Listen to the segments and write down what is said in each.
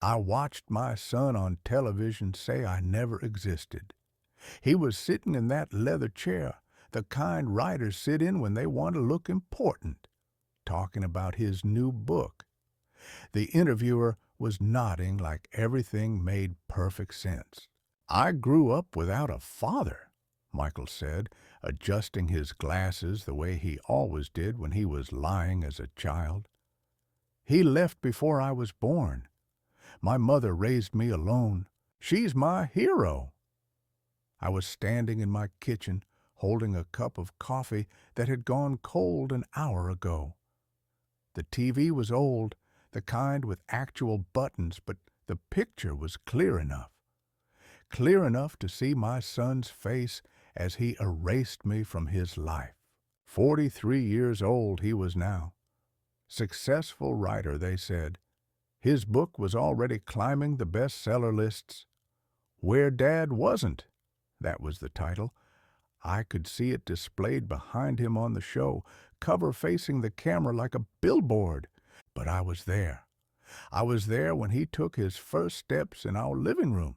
I watched my son on television say I never existed. He was sitting in that leather chair, the kind writers sit in when they want to look important, talking about his new book. The interviewer was nodding like everything made perfect sense. I grew up without a father, Michael said, adjusting his glasses the way he always did when he was lying as a child. He left before I was born. My mother raised me alone. She's my hero. I was standing in my kitchen, holding a cup of coffee that had gone cold an hour ago. The TV was old, the kind with actual buttons, but the picture was clear enough. Clear enough to see my son's face as he erased me from his life. 43 years old he was now. Successful writer, they said. His book was already climbing the bestseller lists. Where Dad Wasn't, that was the title. I could see it displayed behind him on the show, cover facing the camera like a billboard. But I was there. I was there when he took his first steps in our living room.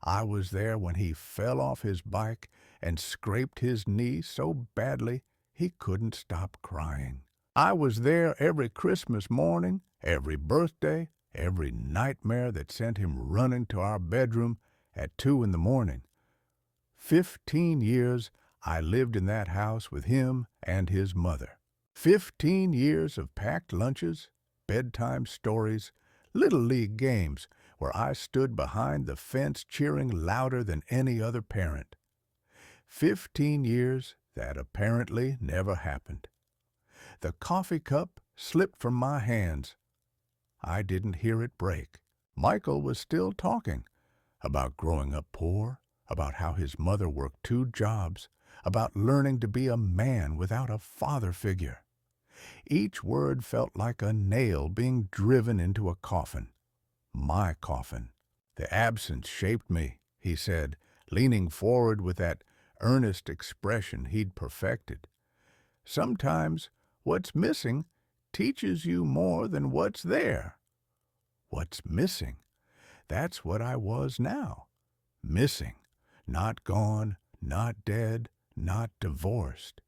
I was there when he fell off his bike and scraped his knee so badly he couldn't stop crying. I was there every Christmas morning, every birthday, every nightmare that sent him running to our bedroom at 2 in the morning. 15 years I lived in that house with him and his mother. 15 years of packed lunches, bedtime stories, little league games where I stood behind the fence cheering louder than any other parent. 15 years that apparently never happened. The coffee cup slipped from my hands. I didn't hear it break. Michael was still talking about growing up poor, about how his mother worked 2 jobs, about learning to be a man without a father figure. Each word felt like a nail being driven into a coffin. My coffin. The absence shaped me, he said, leaning forward with that earnest expression he'd perfected. Sometimes what's missing teaches you more than what's there. What's missing? That's what I was now. Missing. Not gone, not dead, not divorced.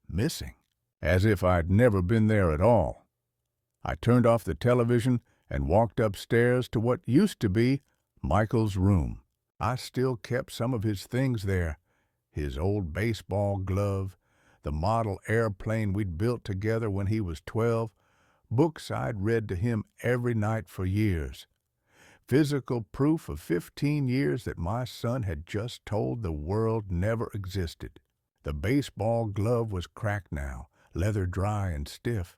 Missing. As if I'd never been there at all. I turned off the television and walked upstairs to what used to be Michael's room. I still kept some of his things there, his old baseball glove, the model airplane we'd built together when he was 12, books I'd read to him every night for years. Physical proof of 15 years that my son had just told the world never existed. The baseball glove was cracked now, leather dry and stiff.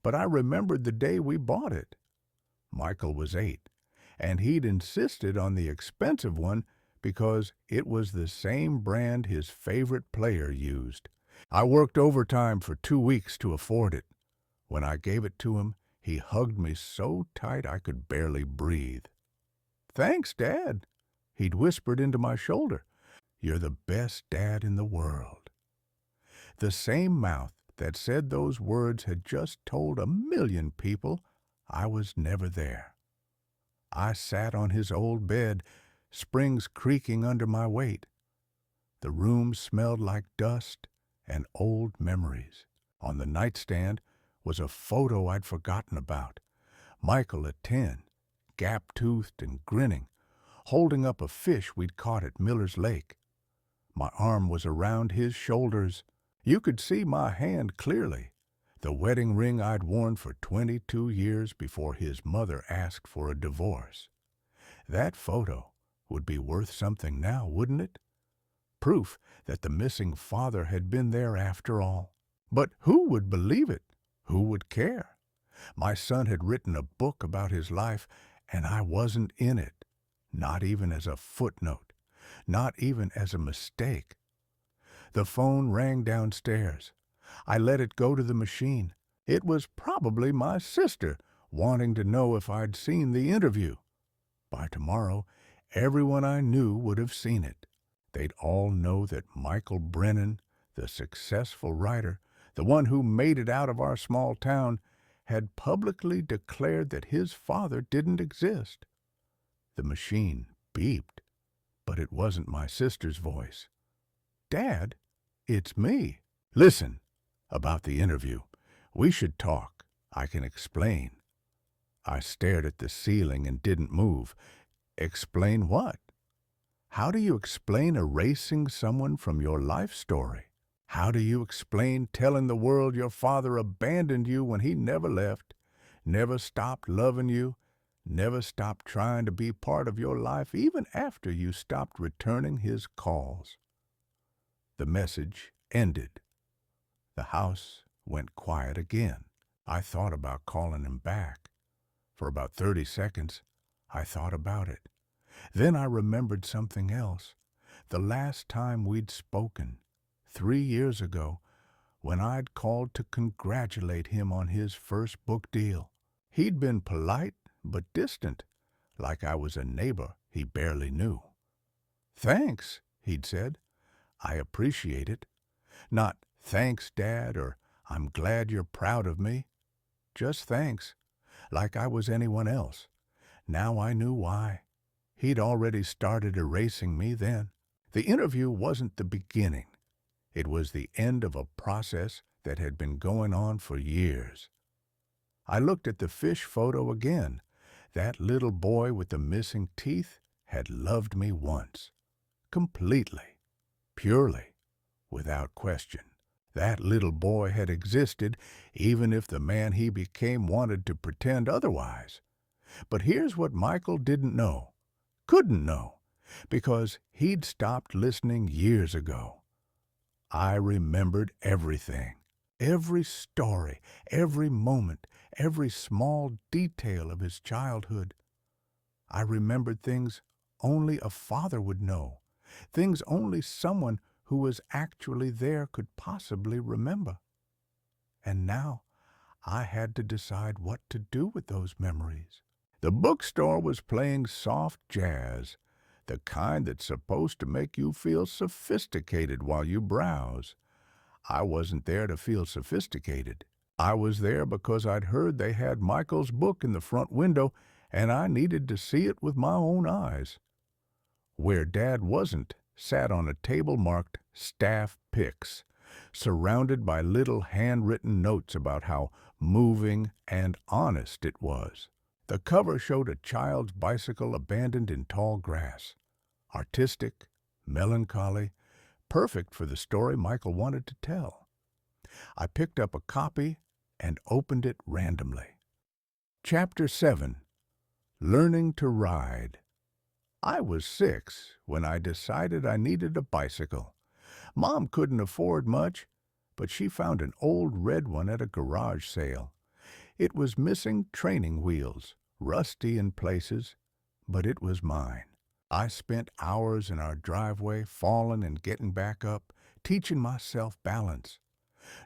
But I remembered the day we bought it. Michael was 8, and he'd insisted on the expensive one because it was the same brand his favorite player used. I worked overtime for 2 weeks to afford it. When I gave it to him, he hugged me so tight I could barely breathe. "Thanks, Dad," he'd whispered into my shoulder. "You're the best dad in the world." The same mouth that said those words had just told 1,000,000 people I was never there. I sat on his old bed, springs creaking under my weight. The room smelled like dust and old memories. On the nightstand was a photo I'd forgotten about. Michael at 10, gap-toothed and grinning, holding up a fish we'd caught at Miller's Lake. My arm was around his shoulders. You could see my hand clearly, the wedding ring I'd worn for 22 years before his mother asked for a divorce. That photo would be worth something now, wouldn't it? Proof that the missing father had been there after all. But who would believe it? Who would care? My son had written a book about his life, and I wasn't in it, not even as a footnote, not even as a mistake. The phone rang downstairs. I let it go to the machine. It was probably my sister wanting to know if I'd seen the interview. By tomorrow, everyone I knew would have seen it. They'd all know that Michael Brennan, the successful writer, the one who made it out of our small town, had publicly declared that his father didn't exist. The machine beeped, but it wasn't my sister's voice. "Dad, it's me. Listen, about the interview. We should talk. I can explain." I stared at the ceiling and didn't move. Explain what? How do you explain erasing someone from your life story? How do you explain telling the world your father abandoned you when he never left, never stopped loving you, never stopped trying to be part of your life even after you stopped returning his calls? The message ended. The house went quiet again. I thought about calling him back. For about 30 seconds, I thought about it. Then I remembered something else. The last time we'd spoken, 3 years ago, when I'd called to congratulate him on his first book deal. He'd been polite but distant, like I was a neighbor he barely knew. "Thanks," he'd said. "I appreciate it." Not "Thanks, Dad," or "I'm glad you're proud of me." Just thanks, like I was anyone else. Now I knew why. He'd already started erasing me then. The interview wasn't the beginning. It was the end of a process that had been going on for years. I looked at the fish photo again. That little boy with the missing teeth had loved me once. Completely. Purely. Without question. That little boy had existed, even if the man he became wanted to pretend otherwise. But here's what Michael didn't know. Couldn't know. Because he'd stopped listening years ago. I remembered everything. Every story, every moment, every small detail of his childhood. I remembered things only a father would know, things only someone who was actually there could possibly remember. And now I had to decide what to do with those memories. The bookstore was playing soft jazz, the kind that's supposed to make you feel sophisticated while you browse. I wasn't there to feel sophisticated. I was there because I'd heard they had Michael's book in the front window, and I needed to see it with my own eyes. Where Dad wasn't, sat on a table marked Staff Picks, surrounded by little handwritten notes about how moving and honest it was. The cover showed a child's bicycle abandoned in tall grass. Artistic, melancholy, perfect for the story Michael wanted to tell. I picked up a copy and opened it randomly. Chapter 7. Learning to Ride. I was 6 when I decided I needed a bicycle. Mom couldn't afford much, but she found an old red one at a garage sale. It was missing training wheels, rusty in places, but it was mine. I spent hours in our driveway, falling and getting back up, teaching myself balance.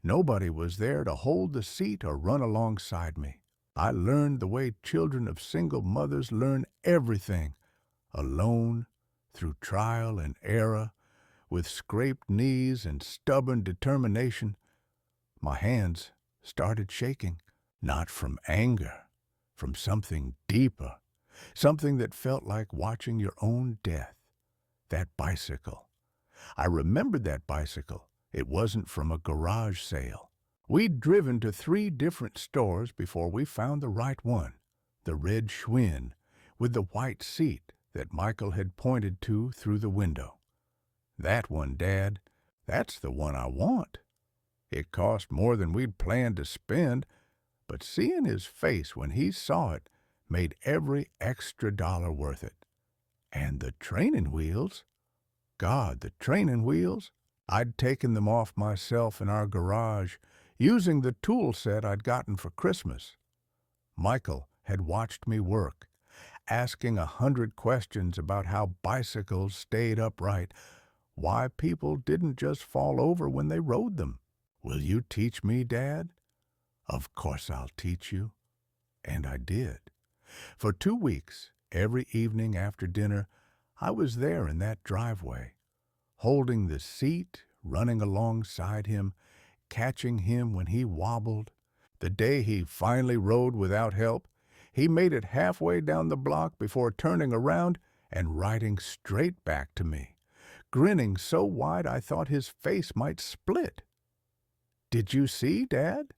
Nobody was there to hold the seat or run alongside me. I learned the way children of single mothers learn everything, alone, through trial and error, with scraped knees and stubborn determination. My hands started shaking, not from anger, from something deeper, something that felt like watching your own death. That bicycle. I remembered that bicycle. It wasn't from a garage sale. We'd driven to 3 different stores before we found the right one, the red Schwinn, with the white seat that Michael had pointed to through the window. "That one, Dad. That's the one I want." It cost more than we'd planned to spend, but seeing his face when he saw it made every extra dollar worth it. And the training wheels? God, the training wheels! I'd taken them off myself in our garage, using the tool set I'd gotten for Christmas. Michael had watched me work, asking 100 questions about how bicycles stayed upright, why people didn't just fall over when they rode them. "Will you teach me, Dad?" "Of course I'll teach you." And I did. For 2 weeks, every evening after dinner, I was there in that driveway, holding the seat, running alongside him, catching him when he wobbled, The day he finally rode without help, he made it halfway down the block before turning around and riding straight back to me, grinning so wide I thought his face might split. "Did you see, Dad?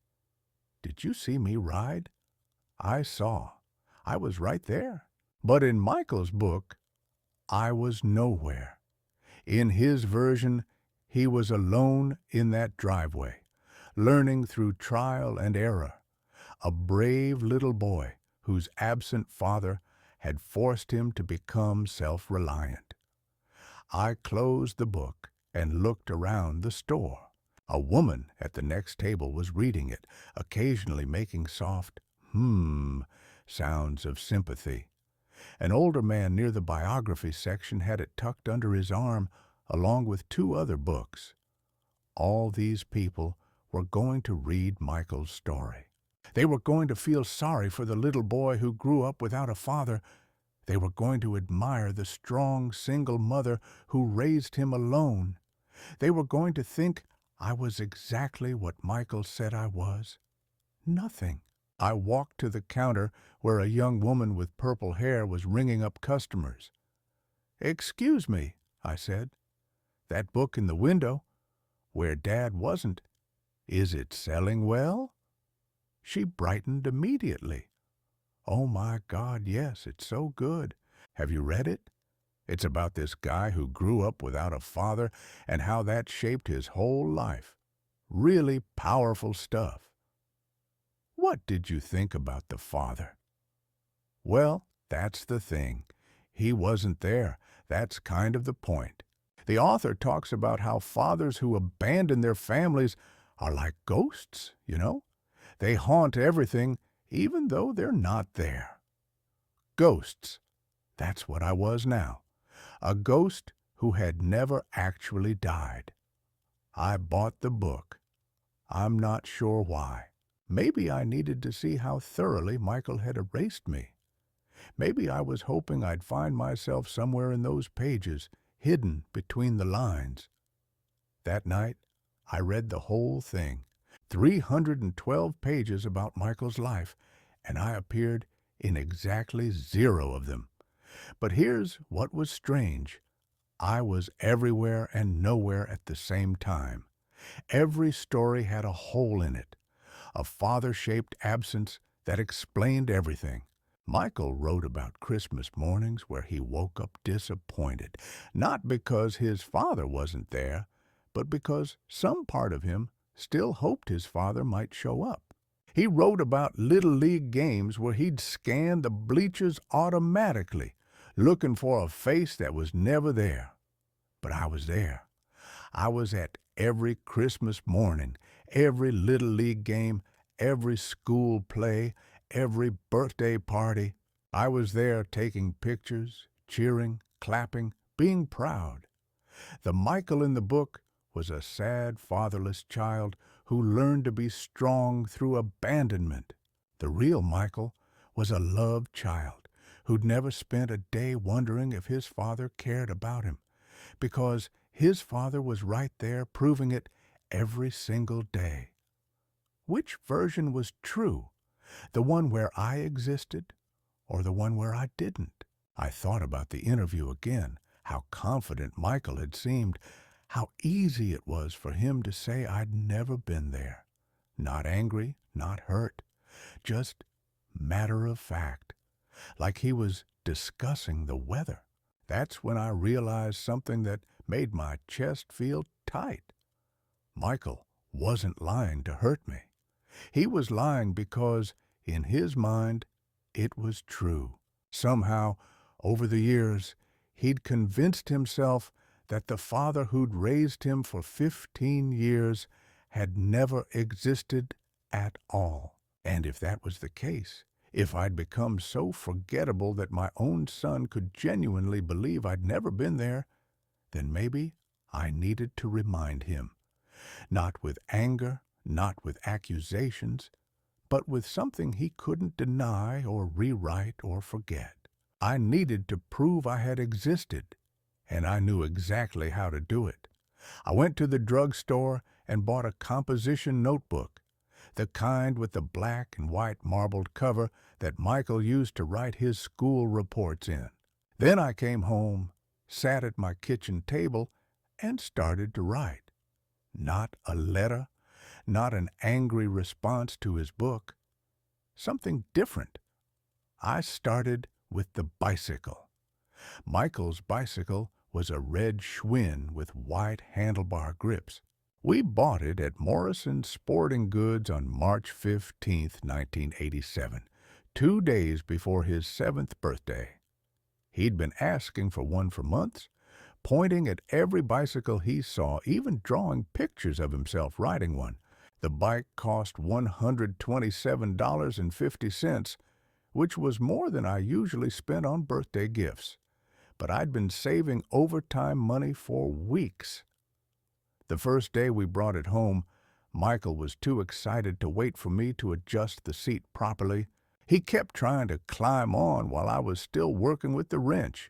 Did you see me ride?" I saw. I was right there. But in Michael's book, I was nowhere. In his version, he was alone in that driveway, learning through trial and error, a brave little boy whose absent father had forced him to become self-reliant. I closed the book and looked around the store. A woman at the next table was reading it, occasionally making soft sounds of sympathy. An older man near the biography section had it tucked under his arm, along with 2 other books. All these people were going to read Michael's story. They were going to feel sorry for the little boy who grew up without a father. They were going to admire the strong single mother who raised him alone. They were going to think I was exactly what Michael said I was. Nothing. I walked to the counter where a young woman with purple hair was ringing up customers. "Excuse me," I said. "That book in the window, where Dad wasn't, is it selling well?" She brightened immediately. "Oh my God, yes, it's so good. Have you read it? It's about this guy who grew up without a father and how that shaped his whole life. Really powerful stuff." "What did you think about the father?" "Well, that's the thing. He wasn't there. That's kind of the point. The author talks about how fathers who abandon their families are like ghosts, you know? They haunt everything, even though they're not there." Ghosts. That's what I was now. A ghost who had never actually died. I bought the book. I'm not sure why. Maybe I needed to see how thoroughly Michael had erased me. Maybe I was hoping I'd find myself somewhere in those pages, hidden between the lines. That night, I read the whole thing, 312 pages about Michael's life, and I appeared in exactly 0 of them. But here's what was strange. I was everywhere and nowhere at the same time. Every story had a hole in it, a father-shaped absence that explained everything. Michael wrote about Christmas mornings where he woke up disappointed, not because his father wasn't there, but because some part of him still hoped his father might show up. He wrote about Little League games where he'd scan the bleachers automatically, looking for a face that was never there. But I was there. I was at every Christmas morning, every Little League game, every school play, every birthday party. I was there taking pictures, cheering, clapping, being proud. The Michael in the book was a sad fatherless child who learned to be strong through abandonment. The real Michael was a loved child who'd never spent a day wondering if his father cared about him, because his father was right there proving it every single day. Which version was true? The one where I existed, or the one where I didn't? I thought about the interview again, how confident Michael had seemed, how easy it was for him to say I'd never been there. Not angry, not hurt, just matter of fact, like he was discussing the weather. That's when I realized something that made my chest feel tight. Michael wasn't lying to hurt me. He was lying because, in his mind, it was true. Somehow, over the years, he'd convinced himself that the father who'd raised him for 15 years had never existed at all. And if that was the case, if I'd become so forgettable that my own son could genuinely believe I'd never been there, then maybe I needed to remind him. Not with anger, not with accusations, but with something he couldn't deny or rewrite or forget. I needed to prove I had existed, and I knew exactly how to do it. I went to the drugstore and bought a composition notebook. the kind with the black and white marbled cover that Michael used to write his school reports in. Then I came home, sat at my kitchen table, and started to write. Not a letter, not an angry response to his book. Something different. I started with the bicycle. Michael's bicycle was a red Schwinn with white handlebar grips. We bought it at Morrison's Sporting Goods on March 15th, 1987, 2 days before his 7th birthday. He'd been asking for one for months, pointing at every bicycle he saw, even drawing pictures of himself riding one. The bike cost $127.50, which was more than I usually spent on birthday gifts. But I'd been saving overtime money for weeks. The first day we brought it home, Michael was too excited to wait for me to adjust the seat properly. He kept trying to climb on while I was still working with the wrench.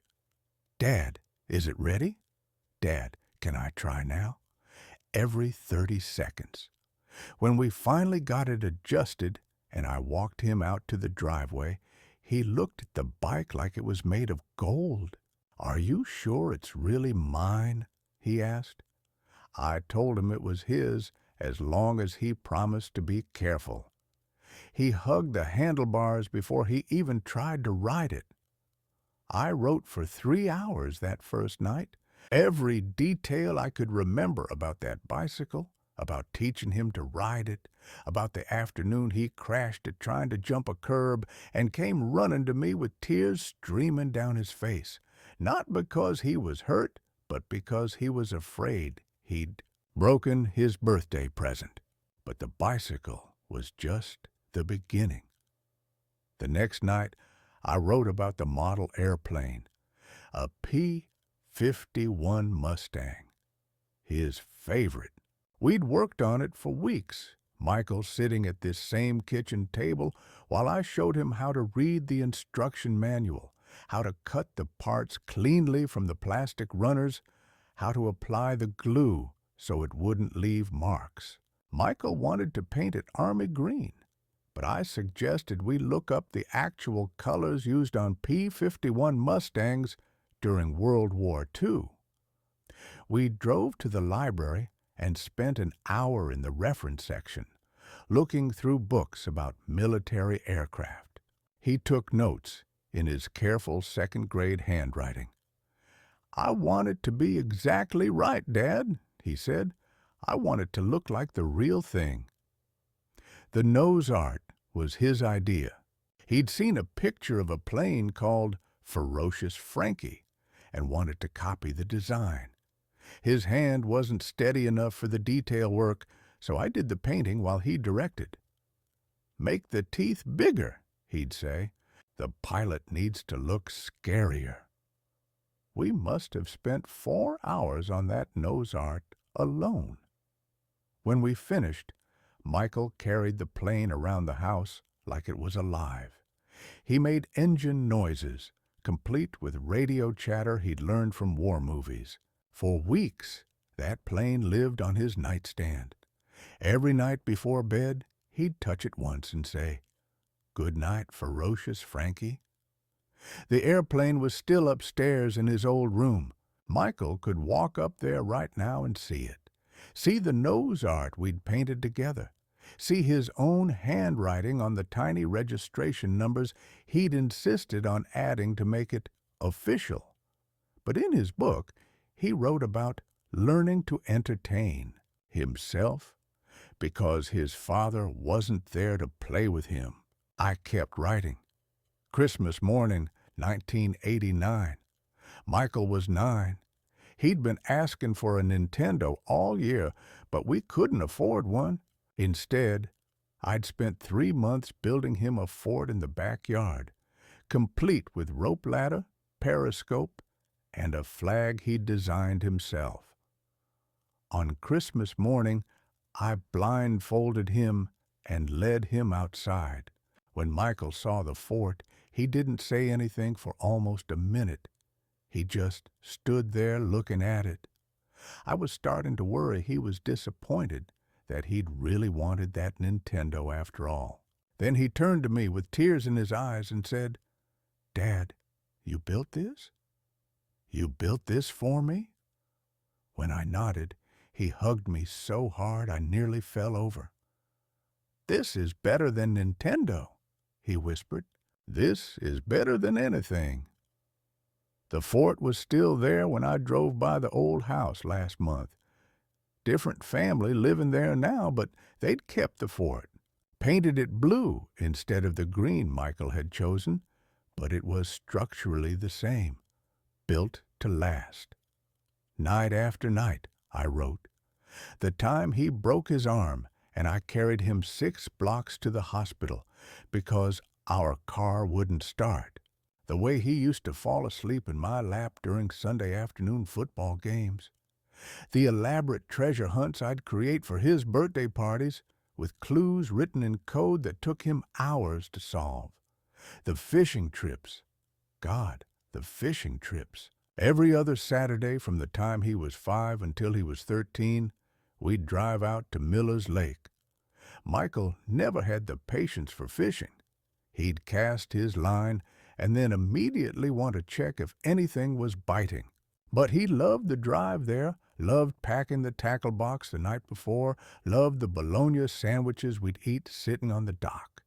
"Dad, is it ready? Dad, can I try now?" Every 30 seconds. When we finally got it adjusted and I walked him out to the driveway, he looked at the bike like it was made of gold. "Are you sure it's really mine?" he asked. I told him it was his as long as he promised to be careful. He hugged the handlebars before he even tried to ride it. I wrote for 3 hours that first night. Every detail I could remember about that bicycle, about teaching him to ride it, about the afternoon he crashed it trying to jump a curb and came running to me with tears streaming down his face. Not because he was hurt, but because he was afraid he'd broken his birthday present. But the bicycle was just the beginning. The next night, I wrote about the model airplane, a P-51 Mustang, his favorite. We'd worked on it for weeks, Michael sitting at this same kitchen table while I showed him how to read the instruction manual, how to cut the parts cleanly from the plastic runners, how to apply the glue so it wouldn't leave marks. Michael wanted to paint it army green, but I suggested we look up the actual colors used on P-51 Mustangs during World War II. We drove to the library and spent an hour in the reference section, looking through books about military aircraft. He took notes in his careful second-grade handwriting. "I want it to be exactly right, Dad," he said. "I want it to look like the real thing." The nose art was his idea. He'd seen a picture of a plane called Ferocious Frankie and wanted to copy the design. His hand wasn't steady enough for the detail work, so I did the painting while he directed. "Make the teeth bigger," he'd say. "The pilot needs to look scarier." We must have spent 4 hours on that nose art alone. When we finished, Michael carried the plane around the house like it was alive. He made engine noises, complete with radio chatter he'd learned from war movies. For weeks, that plane lived on his nightstand. Every night before bed, he'd touch it once and say, "Good night, Ferocious Frankie." The airplane was still upstairs in his old room. Michael could walk up there right now and see it. See the nose art we'd painted together. See his own handwriting on the tiny registration numbers he'd insisted on adding to make it official. But in his book, he wrote about learning to entertain himself because his father wasn't there to play with him. I kept writing. Christmas morning, 1989. Michael was 9. He'd been asking for a Nintendo all year, but we couldn't afford one. Instead, I'd spent 3 months building him a fort in the backyard, complete with rope ladder, periscope, and a flag he'd designed himself. On Christmas morning, I blindfolded him and led him outside. When Michael saw the fort, he didn't say anything for almost a minute. He just stood there looking at it. I was starting to worry he was disappointed, that he'd really wanted that Nintendo after all. Then he turned to me with tears in his eyes and said, "Dad, you built this? You built this for me?" When I nodded, he hugged me so hard I nearly fell over. "This is better than Nintendo," he whispered. "This is better than anything." The fort was still there when I drove by the old house last month. Different family living there now, but they'd kept the fort, painted it blue instead of the green Michael had chosen, but it was structurally the same, built to last. Night after night, I wrote. The time he broke his arm and I carried him 6 blocks to the hospital because our car wouldn't start. The way he used to fall asleep in my lap during Sunday afternoon football games. The elaborate treasure hunts I'd create for his birthday parties with clues written in code that took him hours to solve. The fishing trips. God, the fishing trips. Every other Saturday from the time he was 5 until he was 13, we'd drive out to Miller's Lake. Michael never had the patience for fishing. He'd cast his line and then immediately want to check if anything was biting. But he loved the drive there, loved packing the tackle box the night before, loved the bologna sandwiches we'd eat sitting on the dock.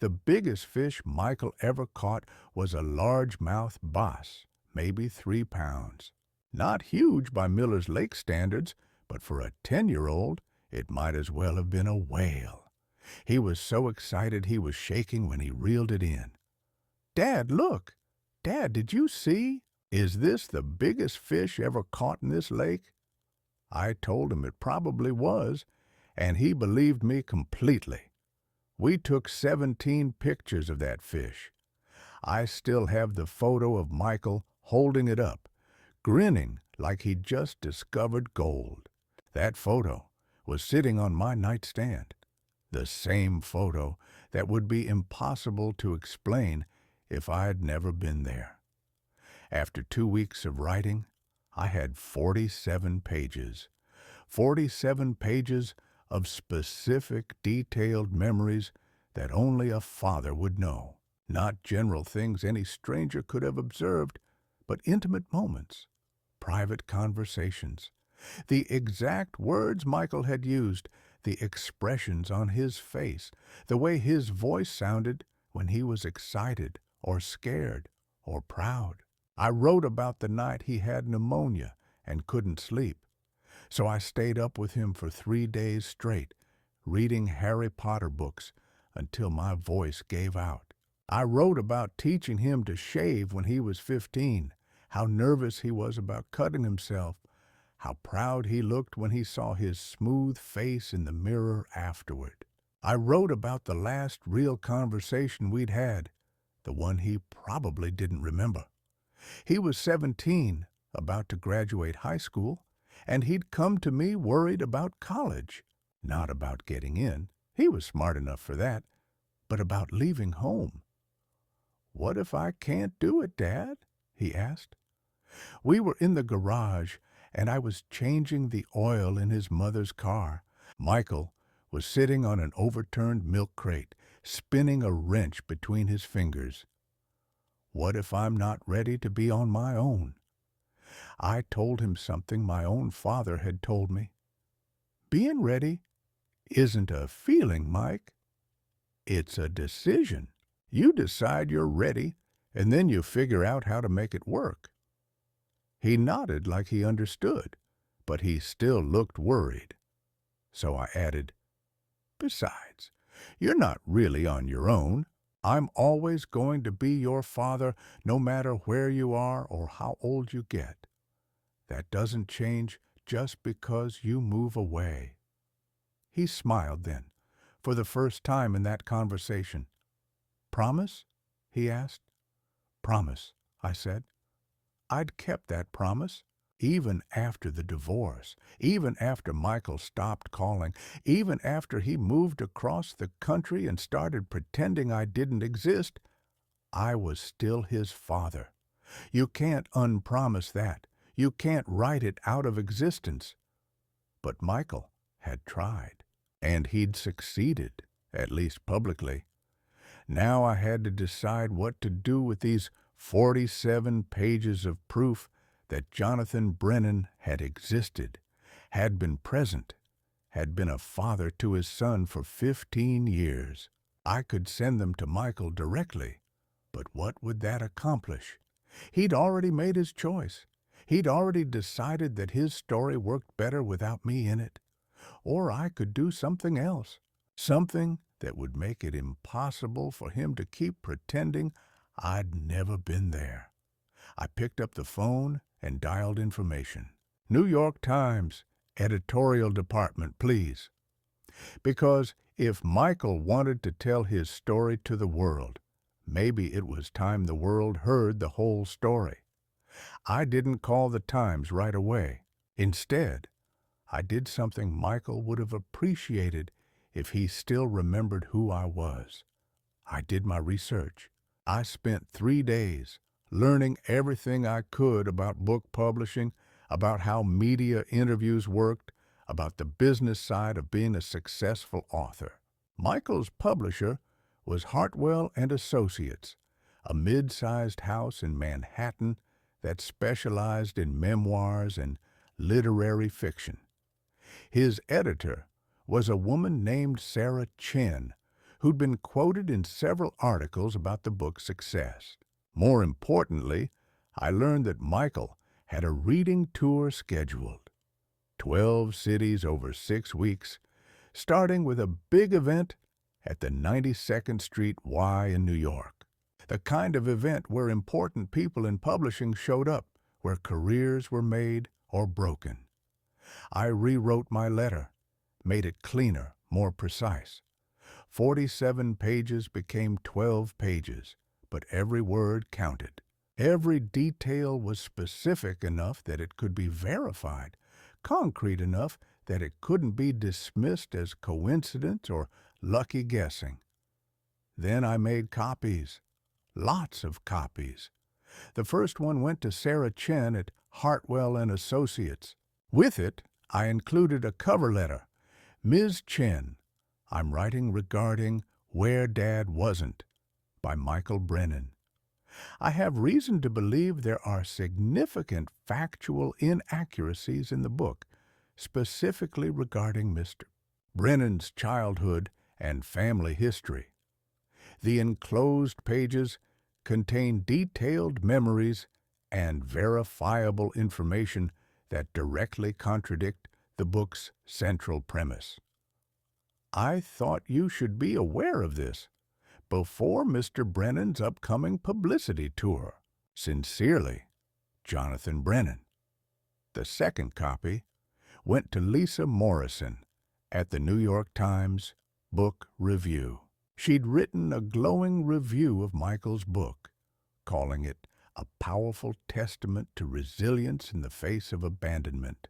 The biggest fish Michael ever caught was a largemouth bass, maybe 3 pounds. Not huge by Miller's Lake standards, but for a 10-year-old, it might as well have been a whale. He was so excited he was shaking when he reeled it in. "Dad, look! Dad, did you see? Is this the biggest fish ever caught in this lake?" I told him it probably was, and he believed me completely. We took 17 pictures of that fish. I still have the photo of Michael holding it up, grinning like he'd just discovered gold. That photo was sitting on my nightstand. The same photo that would be impossible to explain if I'd never been there. After 2 weeks of writing, I had 47 pages. 47 pages of specific, detailed memories that only a father would know. Not general things any stranger could have observed, but intimate moments, private conversations, the exact words Michael had used, the expressions on his face, the way his voice sounded when he was excited or scared or proud. I wrote about the night he had pneumonia and couldn't sleep, so I stayed up with him for 3 days straight, reading Harry Potter books until my voice gave out. I wrote about teaching him to shave when he was 15, how nervous he was about cutting himself, how proud he looked when he saw his smooth face in the mirror afterward. I wrote about the last real conversation we'd had, the one he probably didn't remember. He was 17, about to graduate high school, and he'd come to me worried about college. Not about getting in, he was smart enough for that, but about leaving home. "What if I can't do it, Dad?" he asked. We were in the garage, and I was changing the oil in his mother's car. Michael was sitting on an overturned milk crate, spinning a wrench between his fingers. What if I'm not ready to be on my own? I told him something my own father had told me. Being ready isn't a feeling, Mike. It's a decision. You decide you're ready, and then you figure out how to make it work. He nodded like he understood, but he still looked worried. So I added, "Besides, you're not really on your own. I'm always going to be your father no matter where you are or how old you get. That doesn't change just because you move away." He smiled then, for the first time in that conversation. "Promise?" he asked. "Promise," I said. I'd kept that promise, even after the divorce, even after Michael stopped calling, even after he moved across the country and started pretending I didn't exist. I was still his father. You can't unpromise that. You can't write it out of existence. But Michael had tried. And he'd succeeded, at least publicly. Now I had to decide what to do with these 47 pages of proof that Jonathan Brennan had existed, had been present, had been a father to his son for 15 years. I could send them to Michael directly, but what would that accomplish? He'd already made his choice. He'd already decided that his story worked better without me in it. Or I could do something else, something that would make it impossible for him to keep pretending I'd never been there. I picked up the phone and dialed information. New York Times, editorial department, please. Because if Michael wanted to tell his story to the world, maybe it was time the world heard the whole story. I didn't call the Times right away. Instead, I did something Michael would have appreciated if he still remembered who I was. I did my research. I spent 3 days learning everything I could about book publishing, about how media interviews worked, about the business side of being a successful author. Michael's publisher was Hartwell and Associates, a mid-sized house in Manhattan that specialized in memoirs and literary fiction. His editor was a woman named Sarah Chen, who'd been quoted in several articles about the book's success. More importantly, I learned that Michael had a reading tour scheduled. 12 cities over 6 weeks, starting with a big event at the 92nd Street Y in New York. The kind of event where important people in publishing showed up, where careers were made or broken. I rewrote my letter, made it cleaner, more precise. 47 pages became 12 pages, but every word counted. Every detail was specific enough that it could be verified, concrete enough that it couldn't be dismissed as coincidence or lucky guessing. Then I made copies, lots of copies. The first one went to Sarah Chen at Hartwell and Associates. With it, I included a cover letter. Ms. Chen, I'm writing regarding Where Dad Wasn't by Michael Brennan. I have reason to believe there are significant factual inaccuracies in the book, specifically regarding Mr. Brennan's childhood and family history. The enclosed pages contain detailed memories and verifiable information that directly contradict the book's central premise. I thought you should be aware of this before Mr. Brennan's upcoming publicity tour. Sincerely, Jonathan Brennan. The second copy went to Lisa Morrison at the New York Times Book Review. She'd written a glowing review of Michael's book, calling it a powerful testament to resilience in the face of abandonment.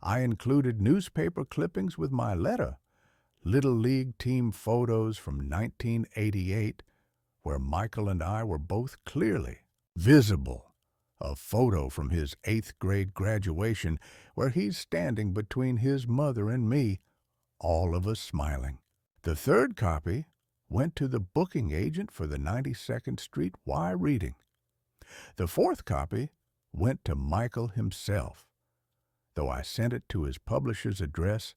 I included newspaper clippings with my letter, Little League team photos from 1988, where Michael and I were both clearly visible. A photo from his 8th grade graduation where he's standing between his mother and me, all of us smiling. The third copy went to the booking agent for the 92nd Street Y reading. The fourth copy went to Michael himself, though I sent it to his publisher's address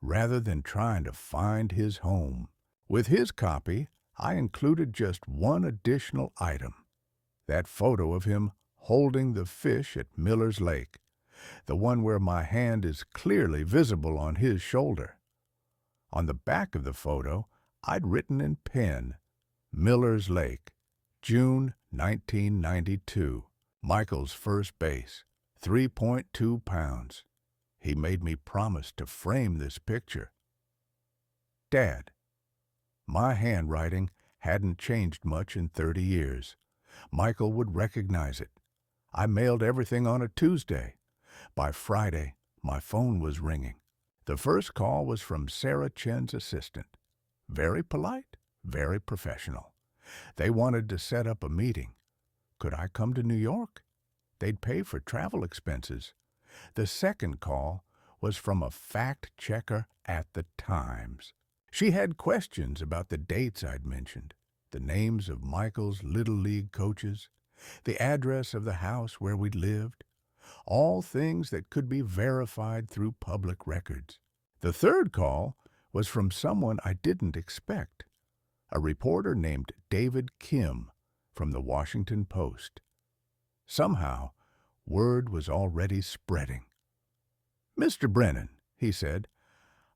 rather than trying to find his home. With his copy, I included just one additional item, that photo of him holding the fish at Miller's Lake, the one where my hand is clearly visible on his shoulder. On the back of the photo, I'd written in pen, Miller's Lake, June 1992. Michael's first base, 3.2 pounds. He made me promise to frame this picture. Dad. My handwriting hadn't changed much in 30 years. Michael would recognize it. I mailed everything on a Tuesday. By Friday, my phone was ringing. The first call was from Sarah Chen's assistant. Very polite, very professional. They wanted to set up a meeting. Could I come to New York? They'd pay for travel expenses. The second call was from a fact checker at the Times. She had questions about the dates I'd mentioned, the names of Michael's Little League coaches, the address of the house where we'd lived, all things that could be verified through public records. The third call was from someone I didn't expect, a reporter named David Kim from the Washington Post. Somehow, word was already spreading. "Mr. Brennan," he said,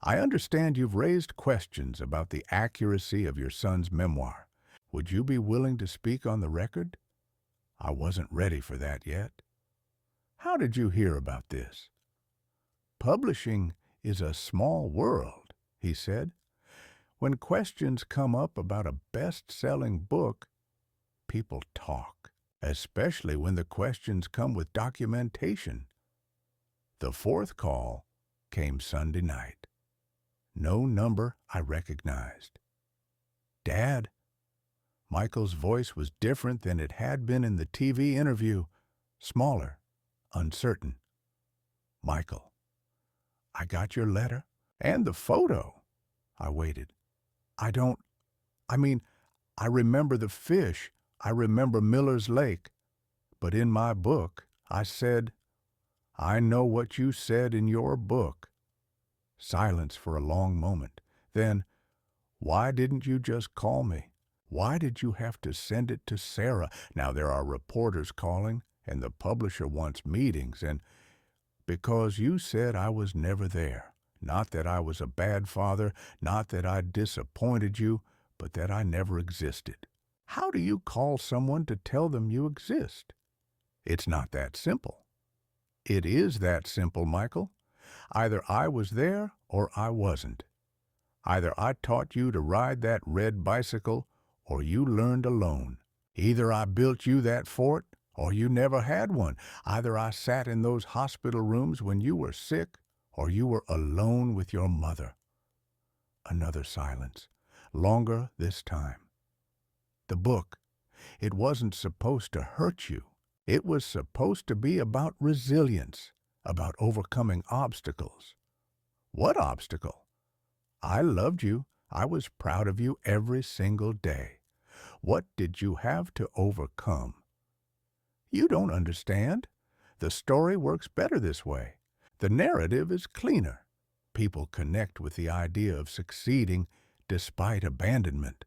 "I understand you've raised questions about the accuracy of your son's memoir. Would you be willing to speak on the record?" I wasn't ready for that yet. "How did you hear about this?" "Publishing is a small world," he said. "When questions come up about a best-selling book, people talk, especially when the questions come with documentation." The fourth call came Sunday night. No number I recognized. "Dad." Michael's voice was different than it had been in the TV interview, smaller, uncertain. "Michael, I got your letter and the photo." I waited. I remember the fish. I remember Miller's Lake. But in my book, I said, "I know what you said in your book." Silence for a long moment. Then, "Why didn't you just call me? Why did you have to send it to Sarah? Now there are reporters calling, and the publisher wants meetings, and—" "Because you said I was never there. Not that I was a bad father, not that I disappointed you, but that I never existed." "How do you call someone to tell them you exist?" "It's not that simple." "It is that simple, Michael. Either I was there or I wasn't. Either I taught you to ride that red bicycle or you learned alone. Either I built you that fort or you never had one. Either I sat in those hospital rooms when you were sick or you were alone with your mother." Another silence, longer this time. "The book, it wasn't supposed to hurt you. It was supposed to be about resilience, about overcoming obstacles." "What obstacle?" "I loved you. I was proud of you every single day. What did you have to overcome?" "You don't understand. The story works better this way. The narrative is cleaner. People connect with the idea of succeeding despite abandonment."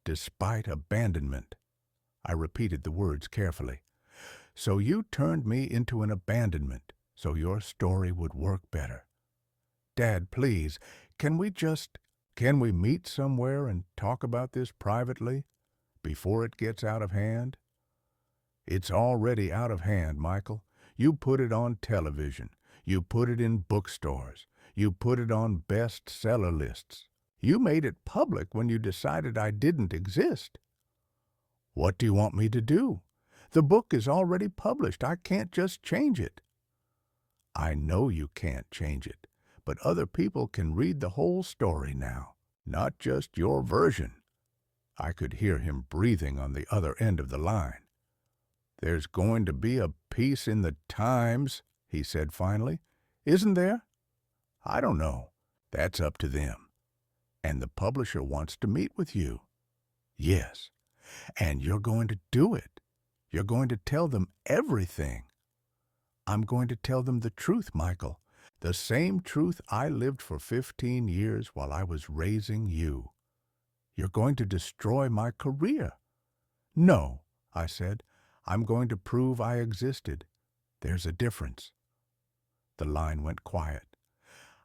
"Despite abandonment." I repeated the words carefully. "So you turned me into an abandonment so your story would work better. Dad, please, can we meet somewhere and talk about this privately before it gets out of hand?" "It's already out of hand, Michael. You put it on television. You put it in bookstores. You put it on bestseller lists. You made it public when you decided I didn't exist." "What do you want me to do? The book is already published. I can't just change it." "I know you can't change it, but other people can read the whole story now, not just your version." I could hear him breathing on the other end of the line. "There's going to be a piece in the Times," he said finally. "Isn't there?" "I don't know. That's up to them." "And the publisher wants to meet with you." "Yes. And you're going to do it. You're going to tell them everything." "I'm going to tell them the truth, Michael. The same truth I lived for 15 years while I was raising you." "You're going to destroy my career." "No," I said. "I'm going to prove I existed. There's a difference." The line went quiet.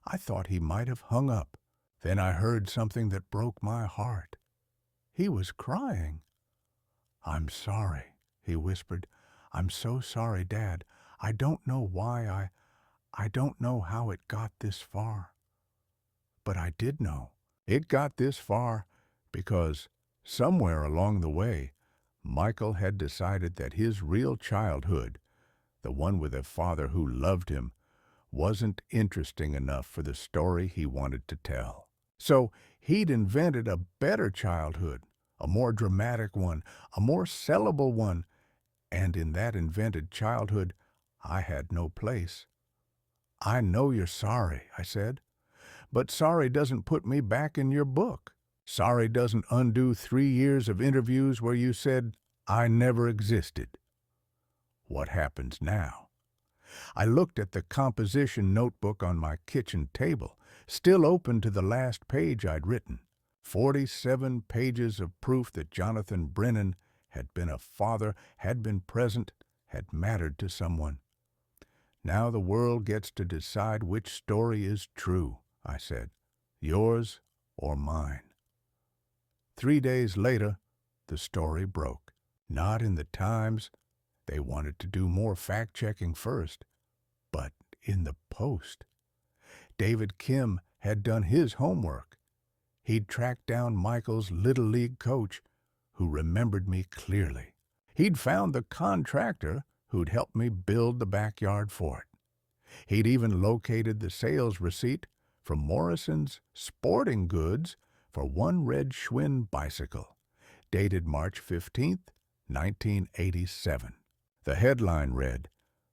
I thought he might have hung up. Then I heard something that broke my heart. He was crying. "I'm sorry," he whispered. "I'm so sorry, Dad. I don't know why I don't know how it got this far." But I did know. It got this far because somewhere along the way, Michael had decided that his real childhood, the one with a father who loved him, wasn't interesting enough for the story he wanted to tell. So he'd invented a better childhood, a more dramatic one, a more sellable one, and in that invented childhood, I had no place. "I know you're sorry," I said, "but sorry doesn't put me back in your book. Sorry doesn't undo 3 years of interviews where you said I never existed." What happens now? I looked at the composition notebook on my kitchen table, still open to the last page I'd written. 47 pages of proof that Jonathan Brennan had been a father, had been present, had mattered to someone. Now the world gets to decide which story is true, I said, yours or mine. 3 days later, the story broke. Not in the Times. They wanted to do more fact-checking first. But in the Post. David Kim had done his homework. He'd tracked down Michael's Little League coach, who remembered me clearly. He'd found the contractor who'd helped me build the backyard fort. He'd even located the sales receipt from Morrison's Sporting Goods for one red Schwinn bicycle, dated March 15th, 1987. The headline read,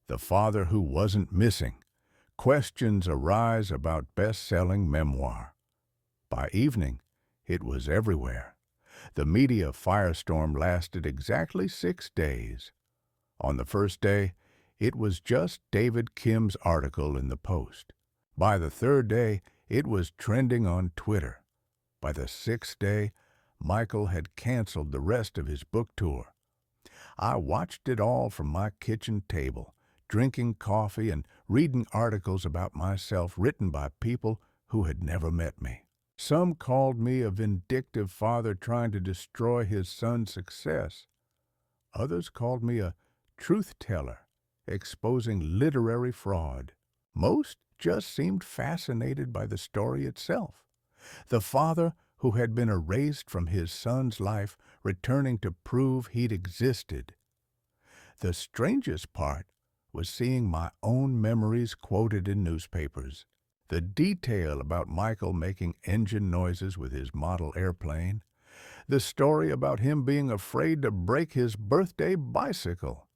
"The Father Who Wasn't Missing. Questions Arise About Best-Selling Memoir." By evening, it was everywhere. The media firestorm lasted exactly 6 days. On the first day, it was just David Kim's article in the Post. By the third day, it was trending on Twitter. By the sixth day, Michael had canceled the rest of his book tour. I watched it all from my kitchen table, drinking coffee and reading articles about myself written by people who had never met me. Some called me a vindictive father trying to destroy his son's success. Others called me a truth-teller, exposing literary fraud. Most just seemed fascinated by the story itself. The father who had been erased from his son's life, returning to prove he'd existed. The strangest part was seeing my own memories quoted in newspapers. The detail about Michael making engine noises with his model airplane. The story about him being afraid to break his birthday bicycle.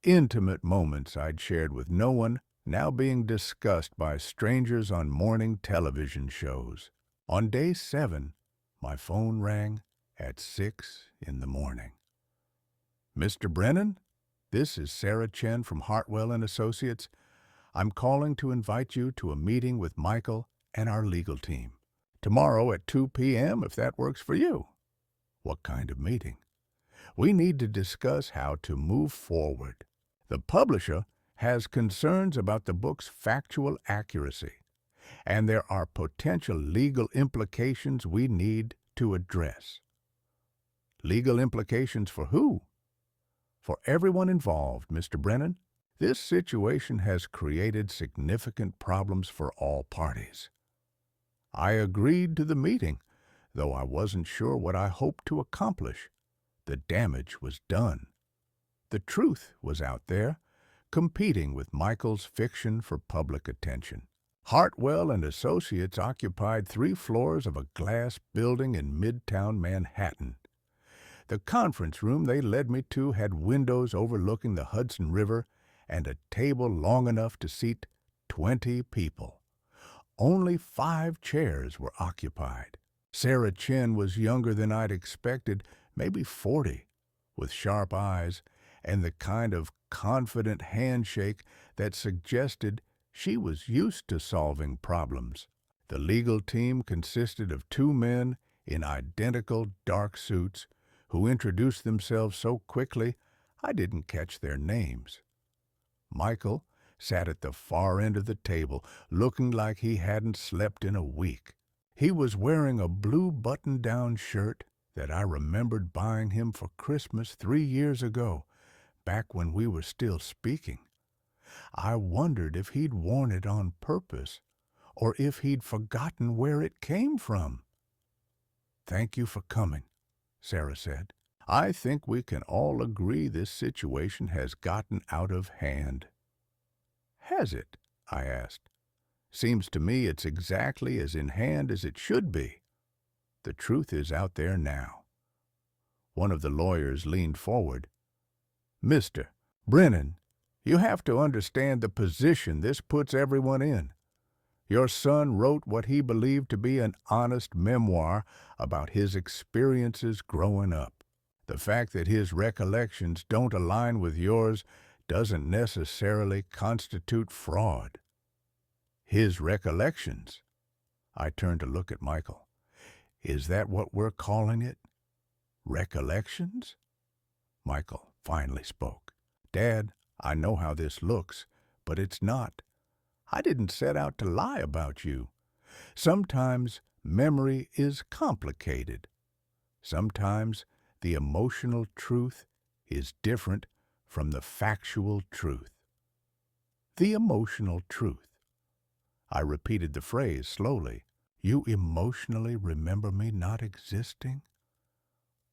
Intimate moments I'd shared with no one, now being discussed by strangers on morning television shows. On day 7, my phone rang at 6 in the morning. "Mr. Brennan, this is Sarah Chen from Hartwell & Associates. I'm calling to invite you to a meeting with Michael and our legal team. Tomorrow at 2 p.m. if that works for you." What kind of meeting? "We need to discuss how to move forward. The publisher has concerns about the book's factual accuracy, and there are potential legal implications we need to address." Legal implications for who? For everyone involved, Mr. Brennan. This situation has created significant problems for all parties. I agreed to the meeting, though I wasn't sure what I hoped to accomplish. The damage was done. The truth was out there, competing with Michael's fiction for public attention. Hartwell and Associates occupied 3 floors of a glass building in Midtown Manhattan. The conference room they led me to had windows overlooking the Hudson River and a table long enough to seat 20 people. Only 5 chairs were occupied. Sarah Chen was younger than I'd expected, maybe 40, with sharp eyes and the kind of confident handshake that suggested she was used to solving problems. The legal team consisted of 2 men in identical dark suits who introduced themselves so quickly I didn't catch their names. Michael sat at the far end of the table, looking like he hadn't slept in a week. He was wearing a blue button-down shirt that I remembered buying him for Christmas 3 years ago, back when we were still speaking. I wondered if he'd worn it on purpose, or if he'd forgotten where it came from. "Thank you for coming," Sarah said. "I think we can all agree this situation has gotten out of hand." "Has it?" I asked. "Seems to me it's exactly as in hand as it should be. The truth is out there now." One of the lawyers leaned forward. "Mr. Brennan, You have to understand the position this puts everyone in. Your son wrote what he believed to be an honest memoir about his experiences growing up. The fact that his recollections don't align with yours doesn't necessarily constitute fraud. His recollections. I turned to look at Michael. Is that what we're calling it? Recollections? Michael finally spoke. Dad, I know how this looks, but it's not. I didn't set out to lie about you. Sometimes memory is complicated. Sometimes the emotional truth is different from the factual truth. The emotional truth. I repeated the phrase slowly. You emotionally remember me not existing?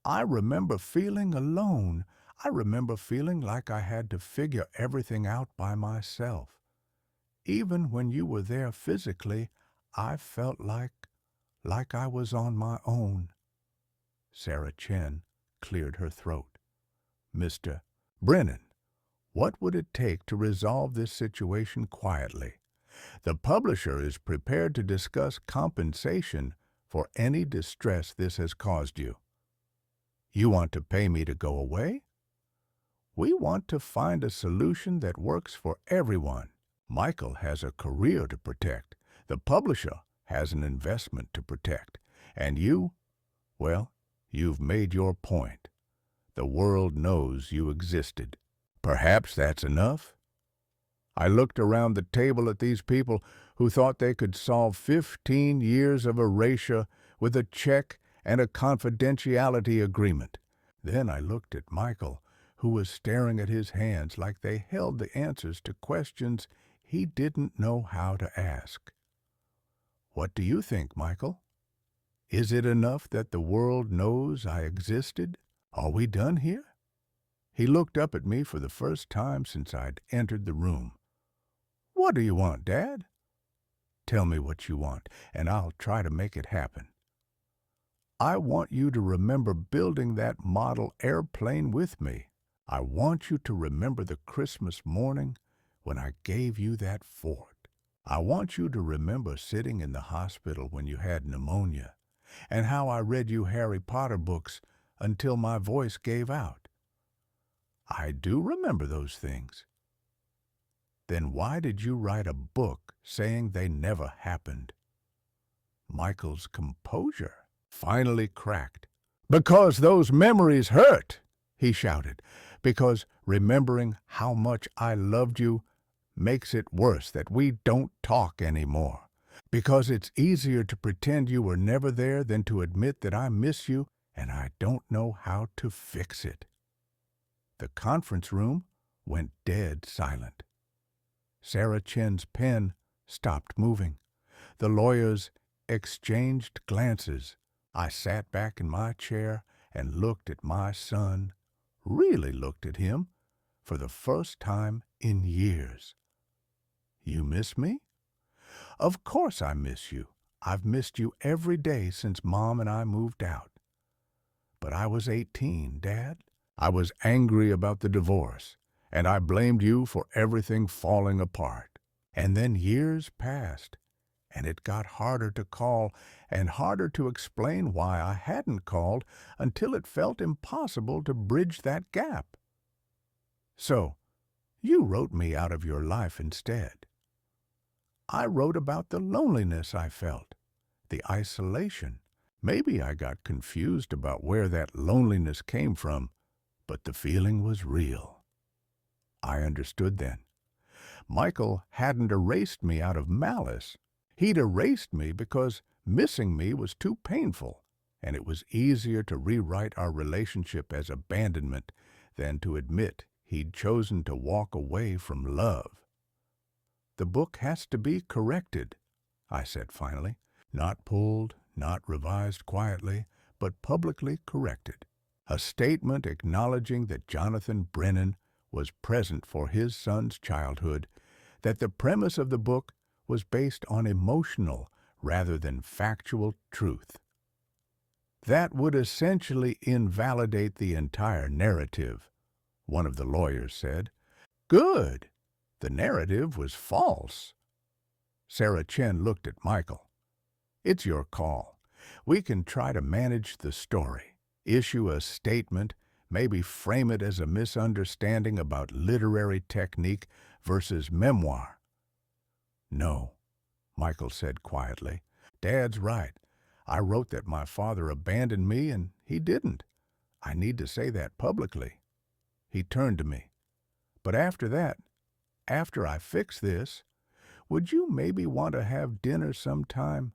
I remember feeling alone. I remember feeling like I had to figure everything out by myself. Even when you were there physically, I felt like I was on my own. Sarah Chen cleared her throat. Mr. Brennan, what would it take to resolve this situation quietly? The publisher is prepared to discuss compensation for any distress this has caused you. You want to pay me to go away? We want to find a solution that works for everyone. Michael has a career to protect. The publisher has an investment to protect. And you, well, you've made your point. The world knows you existed. Perhaps that's enough? I looked around the table at these people who thought they could solve 15 years of erasure with a check and a confidentiality agreement. Then I looked at Michael, who was staring at his hands like they held the answers to questions he didn't know how to ask. What do you think, Michael? Is it enough that the world knows I existed? Are we done here? He looked up at me for the first time since I'd entered the room. What do you want, Dad? Tell me what you want, and I'll try to make it happen. I want you to remember building that model airplane with me. I want you to remember the Christmas morning when I gave you that fort. I want you to remember sitting in the hospital when you had pneumonia, and how I read you Harry Potter books until my voice gave out. I do remember those things. Then why did you write a book saying they never happened? Michael's composure finally cracked. Because those memories hurt, he shouted. Because remembering how much I loved you makes it worse that we don't talk anymore. Because it's easier to pretend you were never there than to admit that I miss you and I don't know how to fix it. The conference room went dead silent. Sarah Chen's pen stopped moving. The lawyers exchanged glances. I sat back in my chair and looked at my son, really looked at him, for the first time in years. You miss me? Of course I miss you. I've missed you every day since Mom and I moved out. But I was 18, Dad. I was angry about the divorce, and I blamed you for everything falling apart. And then years passed, and it got harder to call and harder to explain why I hadn't called until it felt impossible to bridge that gap. So, you wrote me out of your life instead. I wrote about the loneliness I felt, the isolation. Maybe I got confused about where that loneliness came from, but the feeling was real. I understood then. Michael hadn't erased me out of malice. He'd erased me because missing me was too painful, and it was easier to rewrite our relationship as abandonment than to admit he'd chosen to walk away from love. The book has to be corrected, I said finally. Not pulled, not revised quietly, but publicly corrected. A statement acknowledging that Jonathan Brennan was present for his son's childhood, that the premise of the book was based on emotional rather than factual truth. That would essentially invalidate the entire narrative, one of the lawyers said. Good. The narrative was false. Sarah Chen looked at Michael. It's your call. We can try to manage the story, issue a statement, maybe frame it as a misunderstanding about literary technique versus memoir. No, Michael said quietly. Dad's right. I wrote that my father abandoned me, and he didn't. I need to say that publicly. He turned to me. But after that, after I fix this, would you maybe want to have dinner sometime?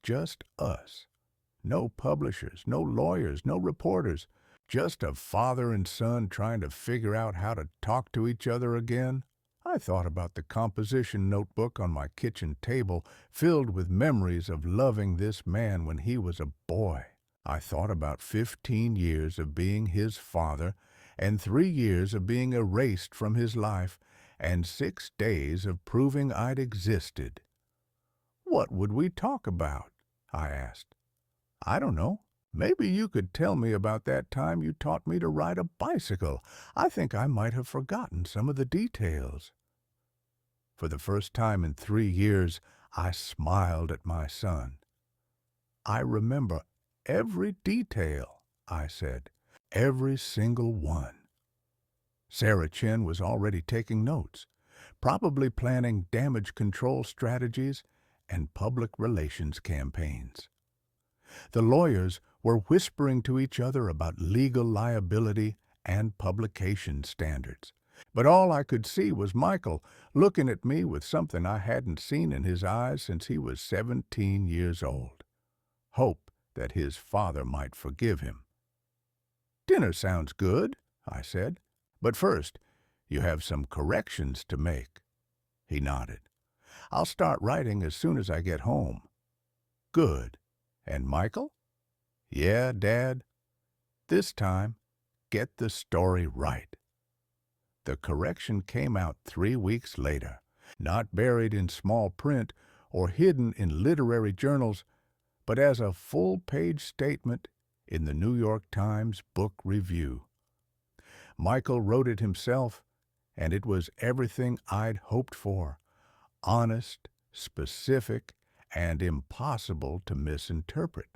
Just us. No publishers, no lawyers, no reporters. Just a father and son trying to figure out how to talk to each other again. I thought about the composition notebook on my kitchen table, filled with memories of loving this man when he was a boy. I thought about 15 years of being his father, and 3 years of being erased from his life, and 6 days of proving I'd existed. What would we talk about? I asked. I don't know. Maybe you could tell me about that time you taught me to ride a bicycle. I think I might have forgotten some of the details. For the first time in 3 years, I smiled at my son. I remember every detail, I said, every single one. Sarah Chen was already taking notes, probably planning damage control strategies and public relations campaigns. The lawyers were whispering to each other about legal liability and publication standards. But all I could see was Michael looking at me with something I hadn't seen in his eyes since he was 17 years old. Hope that his father might forgive him. Dinner sounds good, I said. But first, you have some corrections to make. He nodded. I'll start writing as soon as I get home. Good. And Michael? Yeah, Dad. This time, get the story right. The correction came out 3 weeks later, not buried in small print or hidden in literary journals, but as a full-page statement in the New York Times Book Review. Michael wrote it himself, and it was everything I'd hoped for. Honest, specific, and impossible to misinterpret.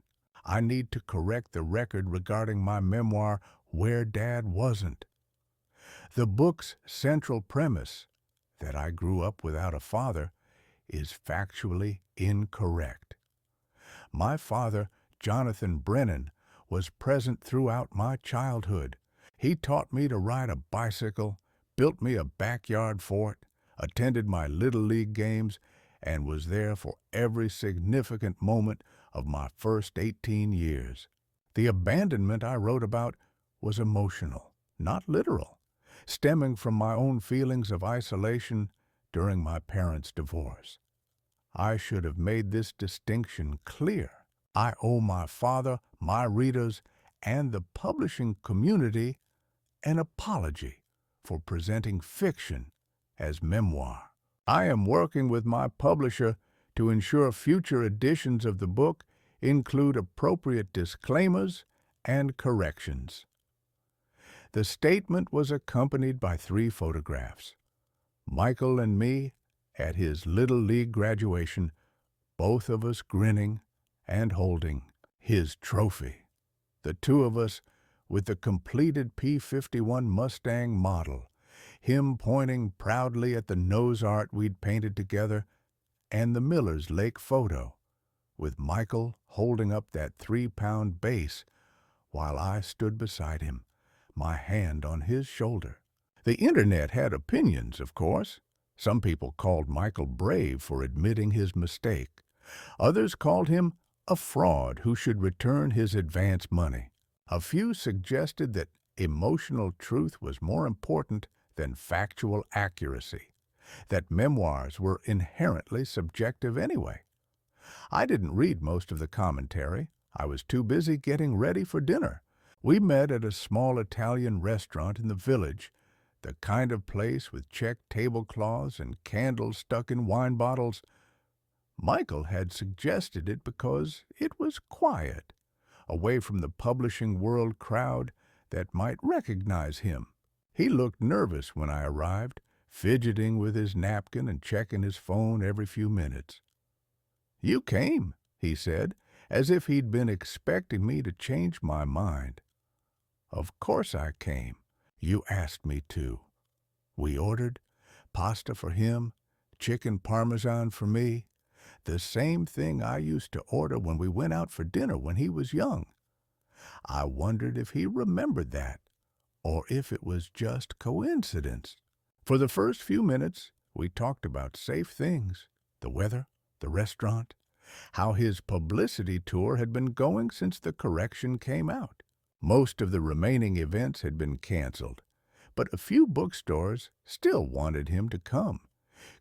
I need to correct the record regarding my memoir, Where Dad Wasn't. The book's central premise, that I grew up without a father, is factually incorrect. My father, Jonathan Brennan, was present throughout my childhood. He taught me to ride a bicycle, built me a backyard fort, attended my Little League games, and was there for every significant moment of my first 18 years. The abandonment I wrote about was emotional, not literal, stemming from my own feelings of isolation during my parents' divorce. I should have made this distinction clear. I owe my father, my readers, and the publishing community an apology for presenting fiction as memoir. I am working with my publisher to ensure future editions of the book include appropriate disclaimers and corrections. The statement was accompanied by 3 photographs. Michael and me at his Little League graduation, both of us grinning and holding his trophy. The 2 of us with the completed P-51 Mustang model, him pointing proudly at the nose art we'd painted together, and the Miller's Lake photo, with Michael holding up that 3-pound bass while I stood beside him, my hand on his shoulder. The internet had opinions, of course. Some people called Michael brave for admitting his mistake. Others called him a fraud who should return his advance money. A few suggested that emotional truth was more important than factual accuracy, that memoirs were inherently subjective anyway. I didn't read most of the commentary. I was too busy getting ready for dinner. We met at a small Italian restaurant in the village, the kind of place with checked tablecloths and candles stuck in wine bottles. Michael had suggested it because it was quiet, away from the publishing world crowd that might recognize him. He looked nervous when I arrived, fidgeting with his napkin and checking his phone every few minutes. "You came," he said, as if he'd been expecting me to change my mind. "Of course I came. You asked me to." We ordered pasta for him, chicken parmesan for me, the same thing I used to order when we went out for dinner when he was young. I wondered if he remembered that, or if it was just coincidence. For the first few minutes, we talked about safe things, the weather, the restaurant, how his publicity tour had been going since the correction came out. Most of the remaining events had been canceled, but a few bookstores still wanted him to come,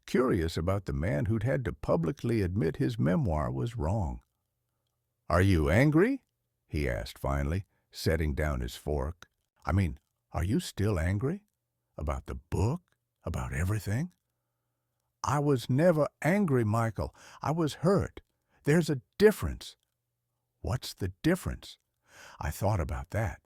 curious about the man who'd had to publicly admit his memoir was wrong. "Are you angry?" he asked finally, setting down his fork. "I mean, are you still angry? About the book? About everything?" "I was never angry, Michael. I was hurt. There's a difference." "What's the difference?" I thought about that.